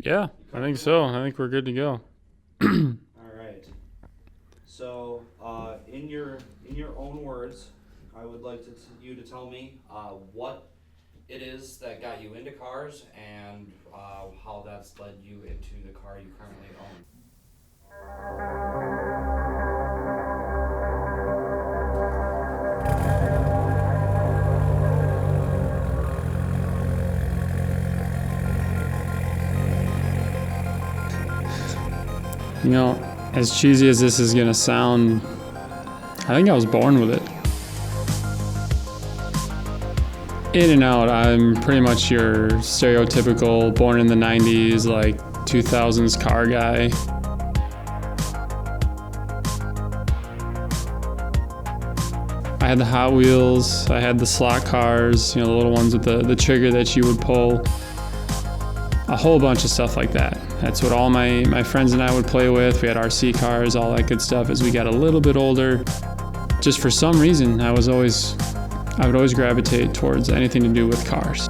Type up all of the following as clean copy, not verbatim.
Yeah, I think so. I think we're good to go. All right. So, in your own words, I would like you to tell me what it is that got you into cars and how that's led you into the car you currently own. You know, as cheesy as this is gonna sound, I think I was born with it. In and out, I'm pretty much your stereotypical born in the 90s, like 2000s car guy. I had the Hot Wheels, I had the slot cars, you know, the little ones with the trigger that you would pull. A whole bunch of stuff like that. That's what all my friends and I would play with. We had RC cars, all that good stuff. As we got a little bit older, just for some reason, I would always gravitate towards anything to do with cars.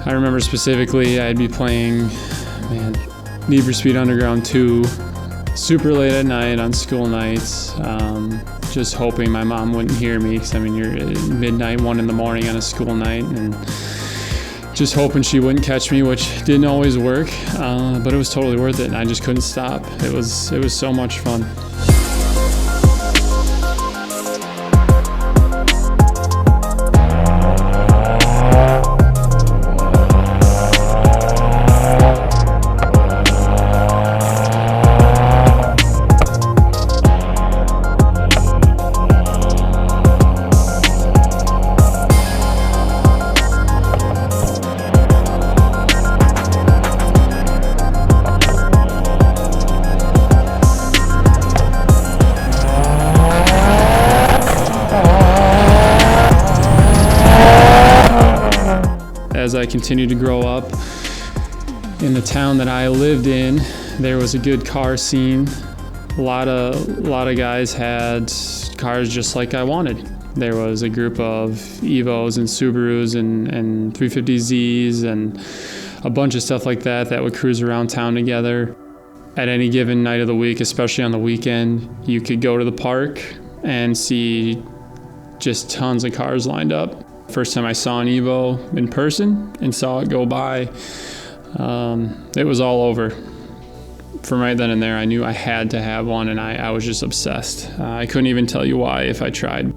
I remember specifically I'd be playing, Need for Speed Underground 2 super late at night on school nights, just hoping my mom wouldn't hear me, because I mean, you're at midnight, 1 in the morning on a school night, and just hoping she wouldn't catch me, which didn't always work, but it was totally worth it, and I just couldn't stop. It was so much fun. As I continued to grow up in the town that I lived in, there was a good car scene. A lot of guys had cars just like I wanted. There was a group of Evos and Subarus and 350Zs and a bunch of stuff like that would cruise around town together. At any given night of the week, especially on the weekend, you could go to the park and see just tons of cars lined up. First time I saw an Evo in person and saw it go by, it was all over. From right then and there, I knew I had to have one, and I was just obsessed. I couldn't even tell you why if I tried.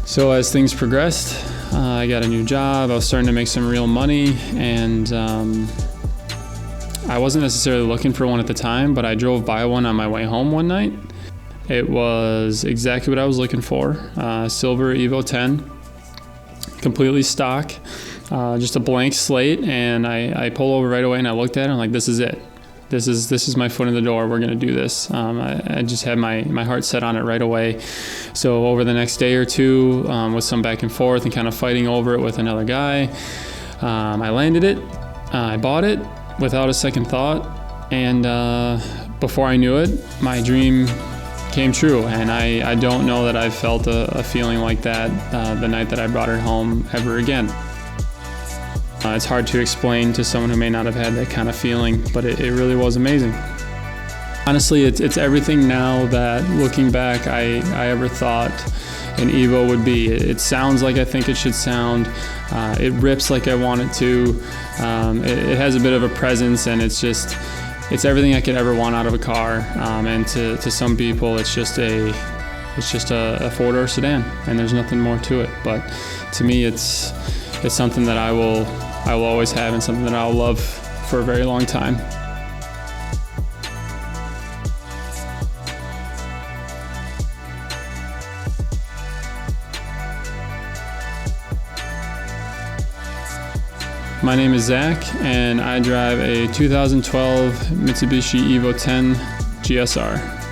So as things progressed, I got a new job, I was starting to make some real money, and I wasn't necessarily looking for one at the time, but I drove by one on my way home one night. It was exactly what I was looking for, silver Evo 10, completely stock, just a blank slate, and I pulled over right away and I looked at it and I'm like, this is it. This is my foot in the door. We're gonna do this. I just had my heart set on it right away. So over the next day or two, with some back and forth and kind of fighting over it with another guy, I landed it. I bought it without a second thought, and before I knew it, my dream came true. And I don't know that I've felt a feeling like that the night that I brought her home ever again. It's hard to explain to someone who may not have had that kind of feeling, but it really was amazing. Honestly, it's everything now that, looking back, I ever thought an Evo would be. It sounds like I think it should sound. It rips like I want it to. It has a bit of a presence, and it's everything I could ever want out of a car. And to some people, it's just it's just a four-door sedan, and there's nothing more to it. But to me, it's something that I will always have, and something that I'll love for a very long time. My name is Zach, and I drive a 2012 Mitsubishi Evo 10 GSR.